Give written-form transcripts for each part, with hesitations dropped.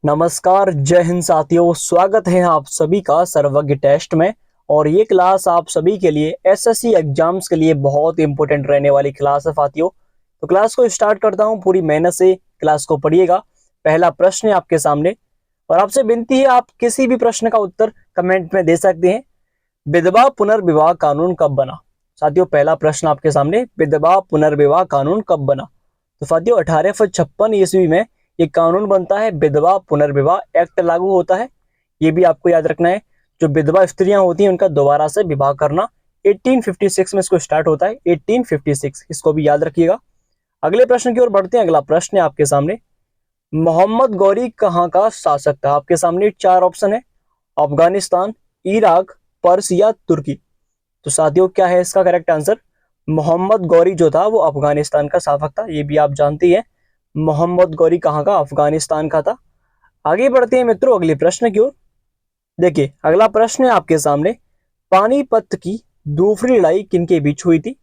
नमस्कार, जय हिंद साथियों। स्वागत है आप सभी का सर्वज्ञ टेस्ट में। और ये क्लास आप सभी के लिए एसएससी एग्जाम्स के लिए बहुत इंपॉर्टेंट रहने वाली क्लास है साथियों। तो क्लास को स्टार्ट करता हूं, पूरी मेहनत से क्लास को पढ़िएगा। पहला प्रश्न है आपके सामने और आपसे विनती है आप किसी भी प्रश्न का उत्तर कमेंट में दे सकते हैं। विधवा पुनर्विवाह कानून कब बना? साथियों पहला प्रश्न आपके सामने, विधवा पुनर्विवाह कानून कब बना? तो साथियों 1856 ईस्वी में ये कानून बनता है, विधवा पुनर्विवाह एक्ट लागू होता है। ये भी आपको याद रखना है, जो विधवा स्त्रियां होती हैं उनका दोबारा से विवाह करना 1856 में इसको स्टार्ट होता है, 1856, इसको भी याद रखिएगा। अगले प्रश्न की ओर बढ़ते हैं। अगला प्रश्न है आपके सामने, मोहम्मद गौरी कहाँ का शासक था? आपके सामने चार ऑप्शन है, अफगानिस्तान, इराक, पर्स या तुर्की। तो साथियों क्या है इसका करेक्ट आंसर? मोहम्मद गौरी जो था वो अफगानिस्तान का शासक था, ये भी आप जानते हैं। मोहम्मद गौरी कहाँ का? अफगानिस्तान का था। आगे बढ़ते हैं मित्रों अगले प्रश्न की ओर। देखिए अगला प्रश्न है आपके सामने, पानीपत की दूसरी लड़ाई किनके बीच हुई थी?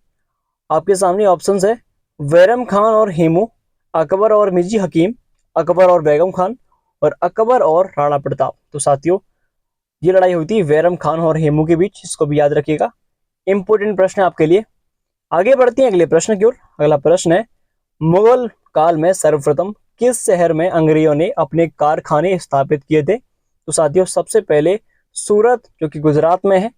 आपके सामने ऑप्शंस है, बैरम खान और हेमू, अकबर और मिर्जी हकीम, अकबर और बेगम खान, और अकबर और राणा प्रताप। तो साथियों ये लड़ाई हुई थी बैरम खान और हेमू के बीच, इसको भी याद रखिएगा। इंपोर्टेंट प्रश्न है आपके लिए। आगे बढ़ते हैं अगले प्रश्न की ओर। अगला प्रश्न है, मुगल काल में सर्वप्रथम किस शहर में अंग्रेजों ने अपने कारखाने स्थापित किए थे? तो साथियों सबसे पहले सूरत, जो कि गुजरात में है।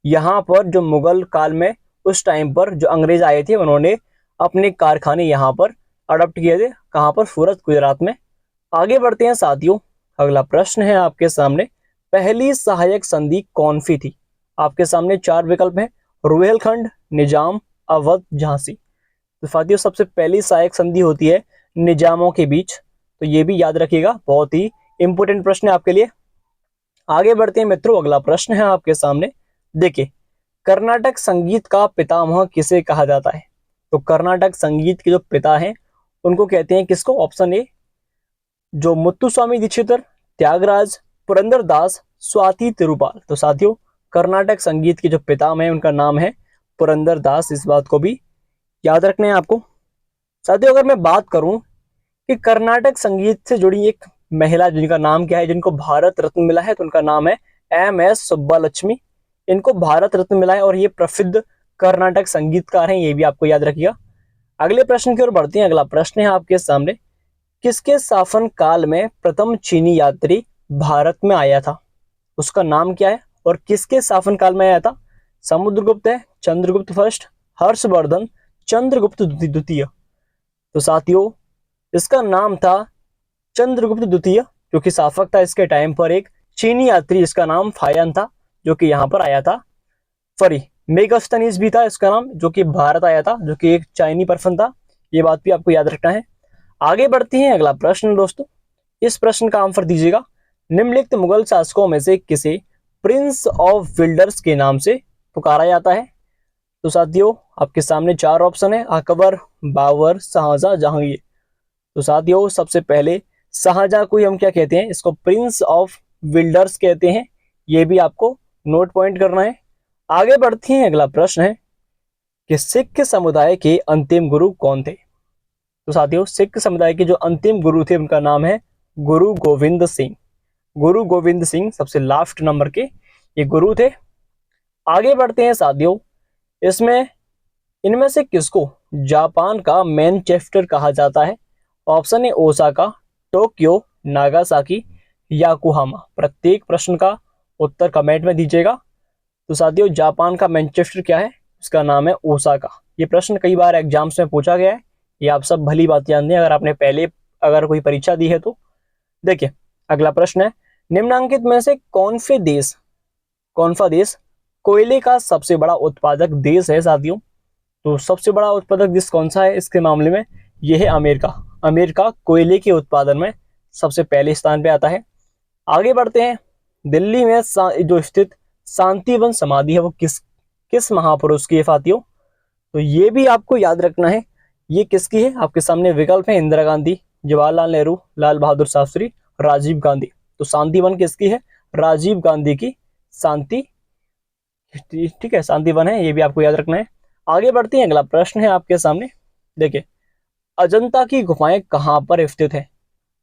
यहाँ पर जो मुगल काल में उस टाइम पर जो अंग्रेज आए थे उन्होंने अपने कारखाने यहाँ पर अडॉप्ट किए थे। कहाँ पर? सूरत, गुजरात में। आगे बढ़ते हैं साथियों। अगला प्रश्न है आपके सामने, पहली सहायक संधि कौन सी थी? आपके सामने चार विकल्प हैं, रुहेलखंड, निजाम, अवध, झांसी। तो साथियों सबसे पहली सहायक संधि होती है निजामों के बीच, तो ये भी याद रखिएगा, बहुत ही इंपोर्टेंट प्रश्न है आपके लिए। आगे बढ़ते हैं मित्रों। अगला प्रश्न है आपके सामने, देखिए कर्नाटक संगीत का पितामह किसे कहा जाता है? तो कर्नाटक संगीत के जो पिता हैं उनको कहते हैं किसको? ऑप्शन ए जो मुत्तुस्वामी दीक्षितर, त्यागराज, पुरंदरदास, स्वाति तिरुपाल। तो साथियों कर्नाटक संगीत के जो पितामह हैं उनका नाम है पुरंदरदास, इस बात को भी याद रखना है आपको। साथियों अगर मैं बात करूं कि कर्नाटक संगीत से जुड़ी एक महिला जिनका नाम क्या है, जिनको भारत रत्न मिला है, तो उनका नाम है एम.एस. सुब्बालक्ष्मी। इनको भारत रत्न मिला है और ये प्रसिद्ध कर्नाटक संगीतकार हैं, ये भी आपको याद रखिएगा। अगले प्रश्न की ओर बढ़ते हैं। अगला प्रश्न है आपके सामने, किसके शासन काल में प्रथम चीनी यात्री भारत में आया था? उसका नाम क्या है और किसके शासन काल में आया था? समुद्रगुप्त है, चंद्रगुप्त फर्स्ट, हर्षवर्धन, चंद्रगुप्त द्वितीय। तो साथियों इसका नाम था चंद्रगुप्त द्वितीय, जो कि शासक था इसके टाइम पर एक चीनी यात्री, इसका नाम फायन था, जो कि यहाँ पर आया था। सॉरी, मेगास्थनीज भी था इसका नाम, जो कि भारत आया था, जो कि एक चाइनी पर्सन था। ये बात भी आपको याद रखना है। आगे बढ़ते हैं। अगला प्रश्न दोस्तों, इस प्रश्न का आंसर दीजिएगा, निम्नलिखित मुगल शासकों में से किसे प्रिंस ऑफ विल्डर्स के नाम से पुकारा जाता है? तो साथियों आपके सामने चार ऑप्शन है, अकबर, बाबर, शाहजहां, जहांगीर। तो साथियों सबसे पहले शाहजहां को ही हम क्या कहते हैं? इसको प्रिंस ऑफ विल्डर्स कहते हैं, ये भी आपको नोट पॉइंट करना है। आगे बढ़ते हैं। अगला प्रश्न है कि सिख समुदाय के अंतिम गुरु कौन थे? तो साथियों सिख समुदाय के जो अंतिम गुरु थे उनका नाम है गुरु गोविंद सिंह। गुरु गोविंद सिंह सबसे लास्ट नंबर के ये गुरु थे। आगे बढ़ते हैं साथियों, इसमें इनमें से किसको जापान का मैनचेस्टर कहा जाता है? ऑप्शन है ओसाका, टोक्यो, नागासाकी, याकोहामा। प्रत्येक प्रश्न का उत्तर कमेंट में दीजिएगा। तो साथियों जापान का मैनचेस्टर क्या है? उसका नाम है ओसाका। ये प्रश्न कई बार एग्जाम्स में पूछा गया है, ये आप सब भली बात जानते हैं अगर आपने पहले अगर कोई परीक्षा दी है तो। देखिए अगला प्रश्न है, निम्नांकित में से कौन सा देश कोयले का सबसे बड़ा उत्पादक देश है? साथियों तो सबसे बड़ा उत्पादक देश कौन सा है इसके मामले में? यह है अमेरिका। अमेरिका कोयले के उत्पादन में सबसे पहले स्थान पे आता है। आगे बढ़ते हैं। दिल्ली में जो स्थित शांतिवन समाधि है वो किस महापुरुष की है साथियों? तो ये भी आपको याद रखना है, ये किसकी है? आपके सामने विकल्प है, इंदिरा गांधी, जवाहरलाल नेहरू, लाल बहादुर शास्त्री, राजीव गांधी। तो शांतिवन किसकी है? राजीव गांधी की शांति, ठीक है, शांतिवन है, ये भी आपको याद रखना है। आगे बढ़ते हैं। अगला प्रश्न है आपके सामने, देखिए अजंता की गुफाएं कहां पर स्थित है?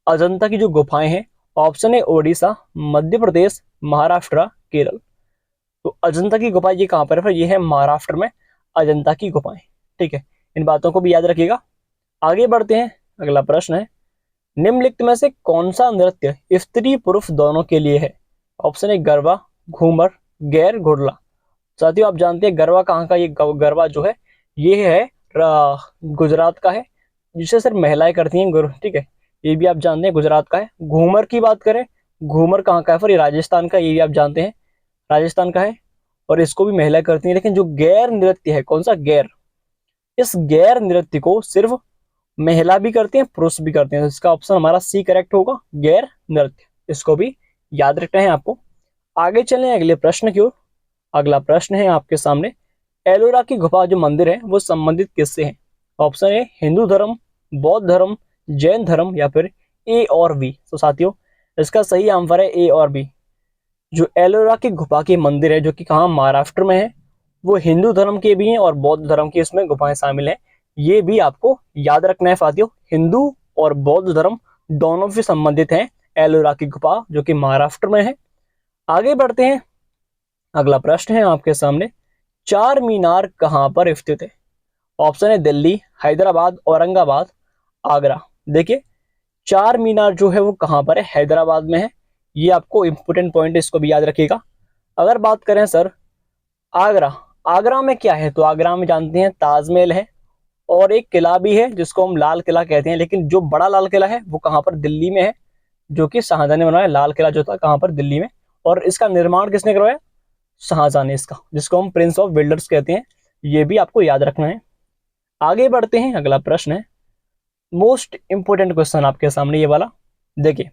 अजंता की जो गुफाएं हैं ऑप्शन ए ओडिशा, मध्य प्रदेश, महाराष्ट्र, केरल। तो अजंता की गुफा ये कहाँ पर है? ये है महाराष्ट्र में अजंता की गुफाएं। ठीक है, इन बातों को भी याद रखिएगा। आगे बढ़ते हैं, अगला प्रश्न है, निम्नलिखित में से कौन सा नृत्य स्त्री पुरुष दोनों के लिए है? ऑप्शन ए गरबा, घूमर, गैर, घुड़ला। साथियों आप जानते हैं गरबा कहाँ का? ये गरबा जो है ये है गुजरात का है, जिसे सिर्फ महिलाएं करती हैं। ठीक है, ये भी आप जानते हैं गुजरात का है। घूमर की बात करें, घूमर कहाँ का है? फिर ये राजस्थान का, ये भी आप जानते हैं राजस्थान का है, और इसको भी महिलाएं करती हैं। लेकिन जो गैर नृत्य है, कौन सा गैर? इस गैर नृत्य को सिर्फ महिला भी करते हैं, पुरुष भी करते हैं। तो इसका ऑप्शन हमारा सी करेक्ट होगा, गैर नृत्य। इसको भी याद रखना है आपको। आगे चलें अगले प्रश्न की ओर। अगला प्रश्न है आपके सामने, एलोरा की गुफा जो मंदिर है वो संबंधित किससे है? ऑप्शन ए हिंदू धर्म, बौद्ध धर्म, जैन धर्म, या फिर ए और बी। तो साथियों इसका सही आंसर है ए और बी। जो एलोरा की गुफा के मंदिर है जो कि कहाँ महाराष्ट्र में है, वो हिंदू धर्म के भी हैं और बौद्ध धर्म की इसमें गुफाएं शामिल हैं। ये भी आपको याद रखना है साथियों, हिंदू और बौद्ध धर्म दोनों से संबंधित हैं एलोरा की गुफा जो कि महाराष्ट्र में है। आगे बढ़ते हैं, अगला प्रश्न है आपके सामने, चार मीनार कहाँ पर स्थित है? ऑप्शन है दिल्ली, हैदराबाद, औरंगाबाद, आगरा। देखिए चार मीनार जो है वो कहाँ पर है? हैदराबाद में है। ये आपको इंपोर्टेंट पॉइंट है, इसको भी याद रखिएगा। अगर बात करें सर आगरा, आगरा में क्या है? तो आगरा में जानते हैं ताजमहल है और एक किला भी है जिसको हम लाल किला कहते हैं। लेकिन जो बड़ा लाल किला है वो कहाँ पर? दिल्ली में है, जो कि शाहजहां ने बनवाया। लाल किला जो था कहाँ पर? दिल्ली में। और इसका निर्माण किसने करवाया? शाहजहां ने इसका, जिसको हम प्रिंस ऑफ बिल्डर्स कहते हैं। ये भी आपको याद रखना है। आगे बढ़ते हैं, अगला प्रश्न है, मोस्ट इंपोर्टेंट क्वेश्चन आपके सामने ये वाला। देखिए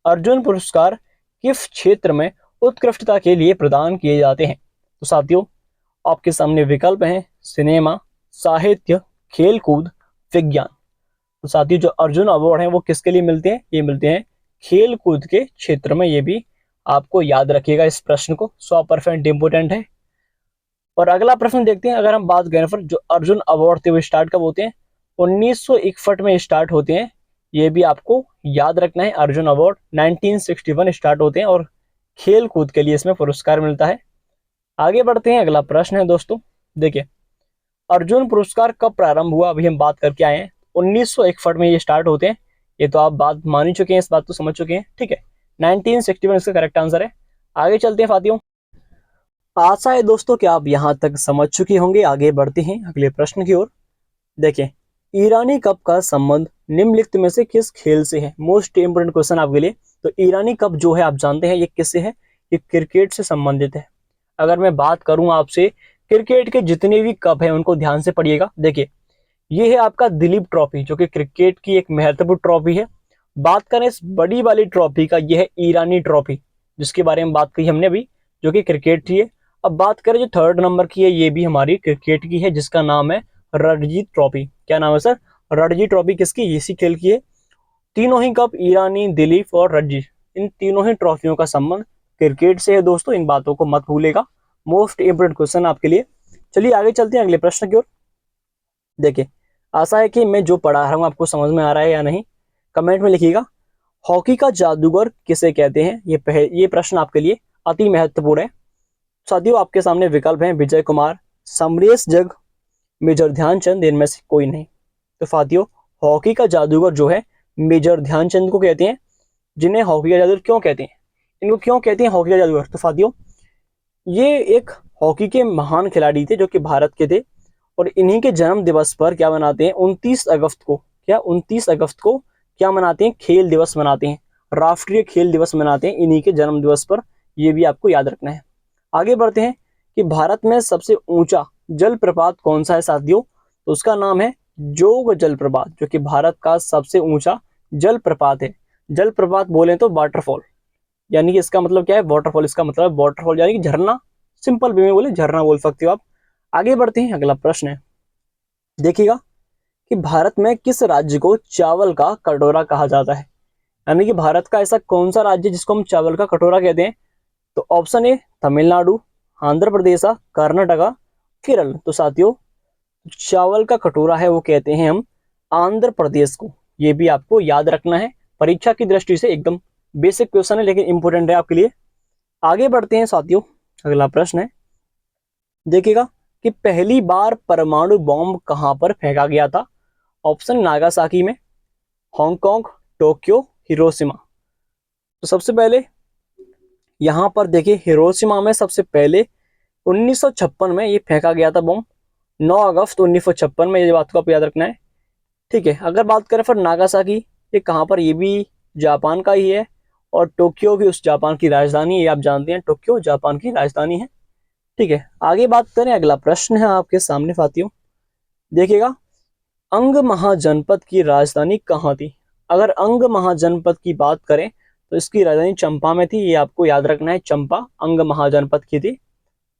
अर्जुन पुरस्कार किस क्षेत्र में उत्कृष्टता के लिए प्रदान किए जाते हैं? तो साथियों आपके सामने विकल्प हैं, सिनेमा, साहित्य, खेलकूद, विज्ञान। तो साथियों जो अर्जुन अवार्ड है वो किसके लिए मिलते हैं? ये मिलते हैं खेल कूद के क्षेत्र में। ये भी आपको याद रखिएगा, इस प्रश्न को 100% इंपोर्टेंट है। और अगला प्रश्न देखते हैं, अगर हम बात करें फिर जो अर्जुन अवार्ड थे वो स्टार्ट कब होते हैं? 1961 में स्टार्ट होते हैं। ये भी आपको याद रखना है, अर्जुन अवार्ड 1961 स्टार्ट होते हैं और खेल कूद के लिए इसमें पुरस्कार मिलता है। आगे बढ़ते हैं, अगला प्रश्न है दोस्तों। देखिए अर्जुन पुरस्कार कब प्रारंभ हुआ? अभी हम बात करके आए हैं 1961 में ये स्टार्ट होते हैं। ये तो आप बात मान ही चुके हैं, इस बात को समझ चुके हैं। ठीक है, 1961 इसका करेक्ट आंसर है। आगे चलते हैं साथियों। आशा है दोस्तों कि आप यहाँ तक समझ चुके होंगे। आगे बढ़ते हैं अगले प्रश्न की ओर। देखिए ईरानी कप का संबंध निम्नलिखित में से किस खेल से है? मोस्ट इंपोर्टेंट क्वेश्चन आपके लिए। तो ईरानी कप जो है आप जानते हैं ये किससे है? ये क्रिकेट से संबंधित है। अगर मैं बात करूं आपसे क्रिकेट के जितने भी कप हैं उनको ध्यान से पढ़िएगा। देखिए ये है आपका दिलीप ट्रॉफी जो कि क्रिकेट की एक महत्वपूर्ण ट्रॉफी है। बात करें इस बड़ी वाली ट्रॉफी का, ये है ईरानी ट्रॉफी जिसके बारे में बात की हमने अभी, जो कि क्रिकेट की है। अब बात करें जो थर्ड नंबर की है, ये भी हमारी क्रिकेट की है जिसका नाम है रणजी ट्रॉफी। क्या नाम है सर? रणजी ट्रॉफी किसकी? इसी खेल की है। तीनों ही कप ईरानी, दिलीप और रणजी, इन तीनों ही ट्रॉफियों का संबंध क्रिकेट से है दोस्तों। इन बातों को मत भूलेगा, मोस्ट इंपोर्टेंट क्वेश्चन आपके लिए। चलिए आगे चलते हैं अगले प्रश्न की ओर। देखिए आशा है कि मैं जो पढ़ा रहा हूँ आपको समझ में आ रहा है या नहीं, कमेंट में लिखिएगा। हॉकी का जादूगर किसे कहते हैं? ये प्रश्न आपके लिए अति महत्वपूर्ण है। साथियों आपके सामने विकल्प हैं, विजय कुमार, समरेश जग, मेजर ध्यानचंद, इनमें से कोई नहीं। तो साथियों हॉकी का जादूगर जो है मेजर ध्यानचंद को कहते हैं। जिन्हें हॉकी का जादूगर क्यों कहते हैं? इनको क्यों कहते हैं हॉकी का जादूगर? तो साथियों ये एक हॉकी के महान खिलाड़ी थे जो कि भारत के थे, और इन्हीं के जन्म दिवस पर क्या मनाते हैं? 29 अगस्त को, क्या 29 अगस्त को क्या मनाते हैं? खेल दिवस मनाते हैं, राष्ट्रीय खेल दिवस मनाते हैं इन्हीं के जन्म दिवस पर। ये भी आपको याद रखना है। आगे बढ़ते हैं कि भारत में सबसे ऊंचा जलप्रपात कौन सा है साथियों? तो उसका नाम है जोग जलप्रपात, जो कि भारत का सबसे ऊंचा जलप्रपात है। जलप्रपात बोले तो वाटरफॉल, यानी कि इसका मतलब क्या है? वाटरफॉल। इसका मतलब वाटरफॉल यानी कि झरना, सिंपल वे में बोले झरना बोल सकते हो आप। आगे बढ़ते हैं, अगला प्रश्न है, देखिएगा कि भारत में किस राज्य को चावल का कटोरा कहा जाता है? यानी कि भारत का ऐसा कौन सा राज्य जिसको हम चावल का कटोरा कहते हैं? तो ऑप्शन ए तमिलनाडु, आंध्र प्रदेश, कर्नाटका, केरल। तो साथियों चावल का कटोरा है वो कहते हैं हम आंध्र प्रदेश को। ये भी आपको याद रखना है, परीक्षा की दृष्टि से एकदम बेसिक क्वेश्चन है लेकिन इंपॉर्टेंट है आपके लिए। आगे बढ़ते हैं साथियों, अगला प्रश्न है, देखिएगा कि पहली बार परमाणु बॉम्ब कहां पर फेंका गया था? ऑप्शन नागासाकी में, हांगकांग, टोक्यो, हिरोशिमा। तो सबसे पहले यहां पर देखिए हिरोशिमा में सबसे पहले 1956 में ये फेंका गया था बॉम्ब, 9 अगस्त 1956 में, ये बात को आप याद रखना है। ठीक है, अगर बात करें फिर नागासाकी, ये कहाँ पर, ये भी जापान का ही है, और टोक्यो भी उस जापान की राजधानी है, ये आप जानते हैं टोक्यो जापान की राजधानी है। ठीक है, आगे बात करें, अगला प्रश्न है आपके सामने साथियों, देखिएगा अंग महाजनपद की राजधानी कहाँ थी? अगर अंग महाजनपद की बात करें तो इसकी राजधानी चंपा में थी, ये आपको याद रखना है, चंपा अंग महाजनपद की थी।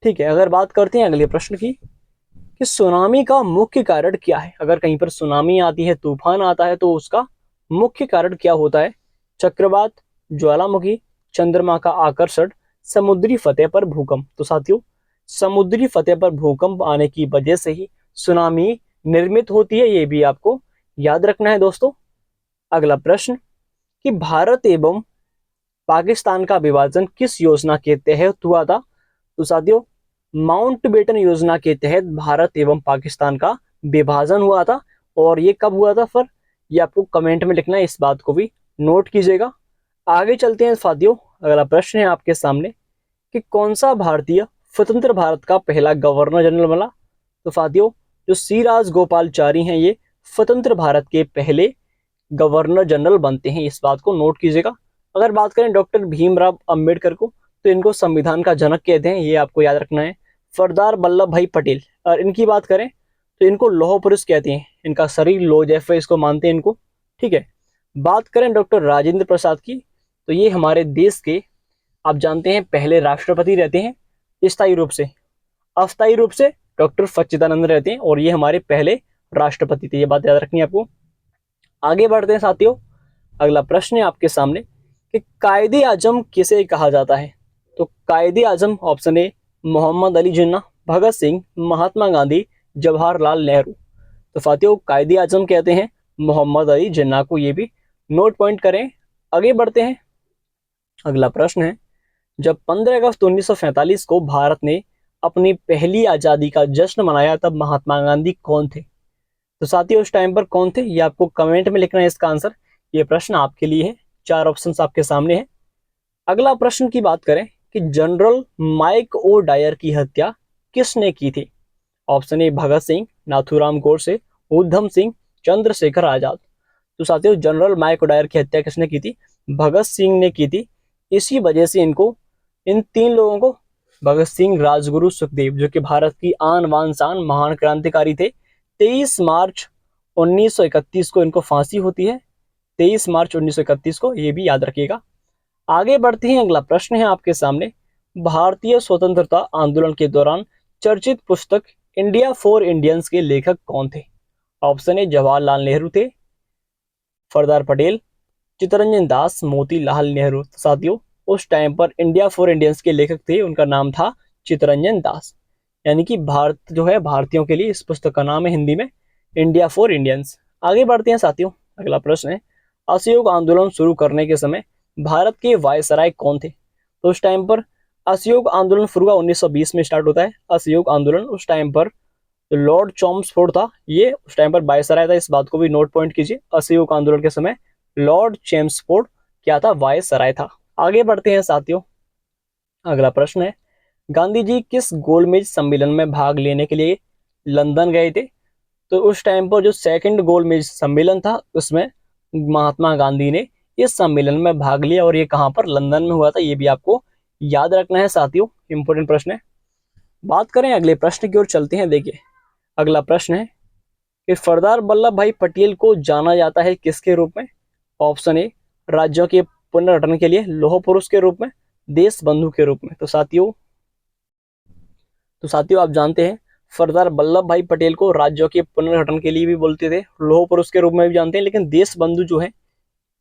ठीक है, अगर बात करते हैं अगले प्रश्न की कि सुनामी का मुख्य कारण क्या है? अगर कहीं पर सुनामी आती है, तूफान आता है, तो उसका मुख्य कारण क्या होता है? चक्रवात, ज्वालामुखी, चंद्रमा का आकर्षण, समुद्री सतह पर भूकंप। तो साथियों समुद्री सतह पर भूकंप आने की वजह से ही सुनामी निर्मित होती है, ये भी आपको याद रखना है दोस्तों। अगला प्रश्न कि भारत एवं पाकिस्तान का विभाजन किस योजना के तहत हुआ था? तो साथियों माउंटबेटन योजना के तहत भारत एवं पाकिस्तान का विभाजन हुआ था। और ये कब हुआ था फिर, ये आपको कमेंट में लिखना है, इस बात को भी नोट कीजिएगा। आगे चलते हैं साथियों, अगला प्रश्न है आपके सामने कि कौन सा भारतीय स्वतंत्र भारत का पहला गवर्नर जनरल बना? तो साथियों जो सी राजगोपालचारी हैं, ये स्वतंत्र भारत के पहले गवर्नर जनरल बनते हैं, इस बात को नोट कीजिएगा। अगर बात करें डॉक्टर भीमराव अंबेडकर को, तो इनको संविधान का जनक कहते हैं, ये आपको याद रखना है। सरदार वल्लभ भाई पटेल, और इनकी बात करें तो इनको लौह पुरुष कहते हैं, इनका शरीर लोह जैसे इसको मानते हैं इनको। ठीक है, बात करें डॉक्टर राजेंद्र प्रसाद की, तो ये हमारे देश के आप जानते हैं पहले राष्ट्रपति रहते हैं स्थायी रूप से। अस्थायी रूप से डॉक्टर सच्चिदानंद रहते हैं, और ये हमारे पहले राष्ट्रपति थे, ये बात याद रखनी है आपको। आगे बढ़ते हैं साथियों, अगला प्रश्न है आपके सामने कि कायदे आजम किसे कहा जाता है? तो कायदे आजम ऑप्शन ए मोहम्मद अली जिन्ना, भगत सिंह, महात्मा गांधी, जवाहरलाल नेहरू। तो साथियों कायदे आजम कहते हैं मोहम्मद अली जिन्ना को, ये भी नोट पॉइंट करें। आगे बढ़ते हैं, अगला प्रश्न है, जब 15 अगस्त 1947 को भारत ने अपनी पहली आजादी का जश्न मनाया, तब महात्मा गांधी कौन थे? तो साथियों उस टाइम पर कौन थे, ये आपको कमेंट में लिखना है इसका आंसर। ये प्रश्न आपके लिए है, 4 ऑप्शंस आपके सामने हैं। अगला प्रश्न की बात करें कि जनरल माइक ओ डायर की हत्या किसने की थी? Option A Bhagat Singh, Nathuram Godse, Udham Singh, Chandrashekhar Azad. तो साथियों जनरल माइक ओ डायर की हत्या किसने की थी? भगत सिंह ने की थी। इसी वजह से इनको, इन 3 लोगों को, भगत सिंह, राजगुरु, सुखदेव, जो कि भारत की आन बान शान महान क्रांतिकारी थे, 23 मार्च 1931 को इनको फांसी होती है, 23 मार्च 1931 को, ये भी याद रखिएगा। आगे बढ़ते हैं, अगला प्रश्न है आपके सामने, भारतीय स्वतंत्रता आंदोलन के दौरान चर्चित पुस्तक इंडिया फॉर इंडियंस के लेखक कौन थे? ऑप्शन ए जवाहरलाल नेहरू थे, सरदार पटेल, चित्तरंजन दास, मोतीलाल नेहरू। तो साथियों उस टाइम पर इंडिया फॉर इंडियंस के लेखक थे, उनका नाम था चित्तरंजन दास। यानी कि भारत जो है भारतीयों के लिए, इस पुस्तक का नाम है हिंदी में इंडिया फॉर इंडियंस। आगे बढ़ते हैं साथियों, अगला प्रश्न है, असहयोग आंदोलन शुरू करने के समय भारत के वायसराय कौन थे? तो उस टाइम पर असहयोग आंदोलन शुरू हुआ 1920 में स्टार्ट होता है असहयोग आंदोलन। उस टाइम पर लॉर्ड चॉम्स्फोर्ड था, ये उस टाइम पर वायसराय था, इस बात को भी नोट पॉइंट कीजिए। असहयोग आंदोलन के समय लॉर्ड चैम्सफोर्ड क्या था? वायसराय था। आगे बढ़ते हैं साथियों, अगला प्रश्न है, गांधी जी किस गोलमेज सम्मेलन में भाग लेने के लिए लंदन गए थे? तो उस टाइम पर जो सेकंड गोलमेज सम्मेलन था, उसमें महात्मा गांधी ने इस सम्मेलन में भाग लिया, और ये कहां पर? लंदन में हुआ था, ये भी आपको याद रखना है साथियों, इंपोर्टेंट प्रश्न है। बात करें अगले प्रश्न की ओर चलते हैं। देखिए अगला प्रश्न है कि सरदार वल्लभ भाई पटेल को जाना जाता है किसके रूप में? ऑप्शन ए राज्यों के पुनर्गठन के लिए लौह पुरुष के रूप में, देश बंधु के रूप में। तो साथियों आप जानते हैं सरदार वल्लभ भाई पटेल को राज्यों के पुनर्गठन के लिए भी बोलते थे, लौह पुरुष के रूप में भी जानते हैं, लेकिन देश बंधु जो है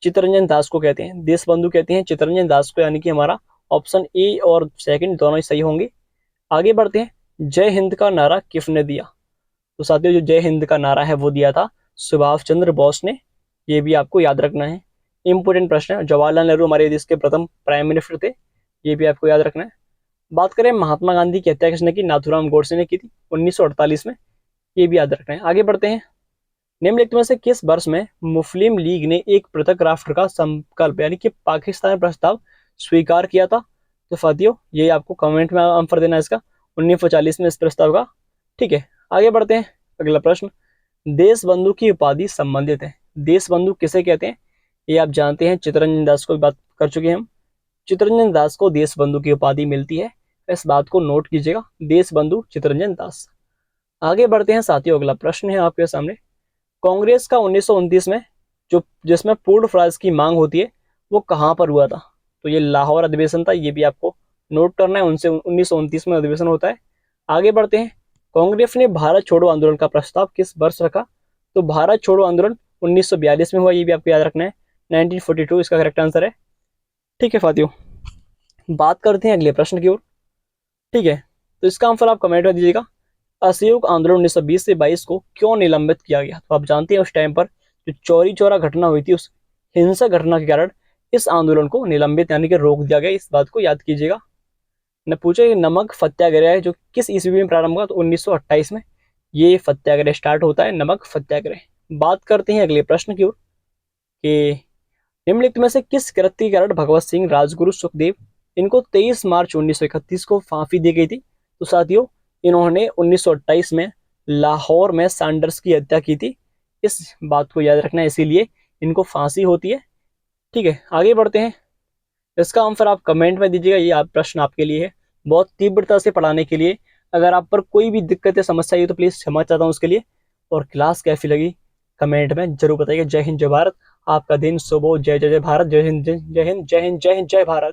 चित्तरंजन दास को कहते हैं, देश बंधु कहते हैं चित्तरंजन दास को, यानी कि हमारा ऑप्शन ए और सेकंड दोनों ही सही होंगे। आगे बढ़ते हैं, जय हिंद का नारा किसने दिया? तो साथियों जो जय हिंद का नारा है वो दिया था सुभाष चंद्र बोस ने, ये भी आपको याद रखना है। इंपोर्टेंट प्रश्न है। जवाहरलाल नेहरू हमारे देश के प्रथम प्राइम मिनिस्टर थे, ये भी आपको याद रखना है। बात करें महात्मा गांधी की हत्या किसने की, नाथूराम गोडसे ने की थी 1948 में, ये भी याद रखना है। आगे बढ़ते हैं। निम्नलिखित में से किस वर्ष में मुस्लिम लीग ने एक पृथक राष्ट्र का संकल्प यानी कि पाकिस्तान प्रस्ताव स्वीकार किया था? तो साथियों ये आपको कमेंट में आंसर देना है इसका, 1940 में इस प्रस्ताव का। ठीक है, आगे बढ़ते हैं। अगला प्रश्न, देश बंधु की उपाधि संबंधित है। देश बंधु किसे कहते हैं, ये आप जानते हैं, चित्तरंजन दास को बात कर चुके हैं हम। चित्तरंजन दास को देश बंधु की उपाधि मिलती है, इस बात को नोट कीजिएगा, देश बंधु चित्तरंजन दास। आगे बढ़ते हैं साथियों, अगला प्रश्न है आपके सामने। कांग्रेस का 1929 में जो जिसमें पूर्ण स्वराज की मांग होती है वो कहाँ पर हुआ था? तो ये लाहौर अधिवेशन था, ये भी आपको नोट करना है, उनसे 1929 में अधिवेशन होता है। आगे बढ़ते हैं। कांग्रेस ने भारत छोड़ो आंदोलन का प्रस्ताव किस वर्ष रखा? तो भारत छोड़ो आंदोलन 1942 में हुआ, ये भी आपको याद रखना है, 1942 इसका करेक्ट आंसर है। ठीक है साथियों, बात करते हैं अगले प्रश्न की ओर। ठीक है, तो इसका आंसर आप कमेंट में दीजिएगा। असहयोग आंदोलन 1920 से 22 को क्यों निलंबित किया गया? तो आप जानते हैं उस टाइम पर जो चौरी चौरा घटना हुई थी, उस हिंसक घटना के कारण इस आंदोलन को निलंबित यानी कि रोक दिया गया, इस बात को याद कीजिएगा। न पूछे कि नमक सत्याग्रह है जो किस ईस्वी में प्रारंभ हुआ? तो 1928 में ये सत्याग्रह स्टार्ट होता है, नमक सत्याग्रह। बात करते हैं अगले प्रश्न की ओर कि निम्नलिखित में से किस कृत्य के कारण भगवत सिंह, राजगुरु, सुखदेव इनको 23 मार्च 1931 को फांसी दी गई थी? तो साथियों इन्होंने 1928 में लाहौर में सैंडर्स की हत्या की थी, इस बात को याद रखना है, इसीलिए इनको फांसी होती है। ठीक है, आगे बढ़ते हैं। इसका आंसर आप कमेंट में दीजिएगा, ये आप प्रश्न आपके लिए है, बहुत तीव्रता से पढ़ाने के लिए। अगर आप पर कोई भी दिक्कत या समस्या है तो प्लीज क्षमा चाहता हूँ उसके लिए। और क्लास कैसी लगी कमेंट में जरूर बताइएगा। जय हिंद, जय भारत। आपका दिन शुभ हो। जय जय जय भारत। जय हिंद, जय हिंद, जय हिंद, जय हिंद, जय भारत।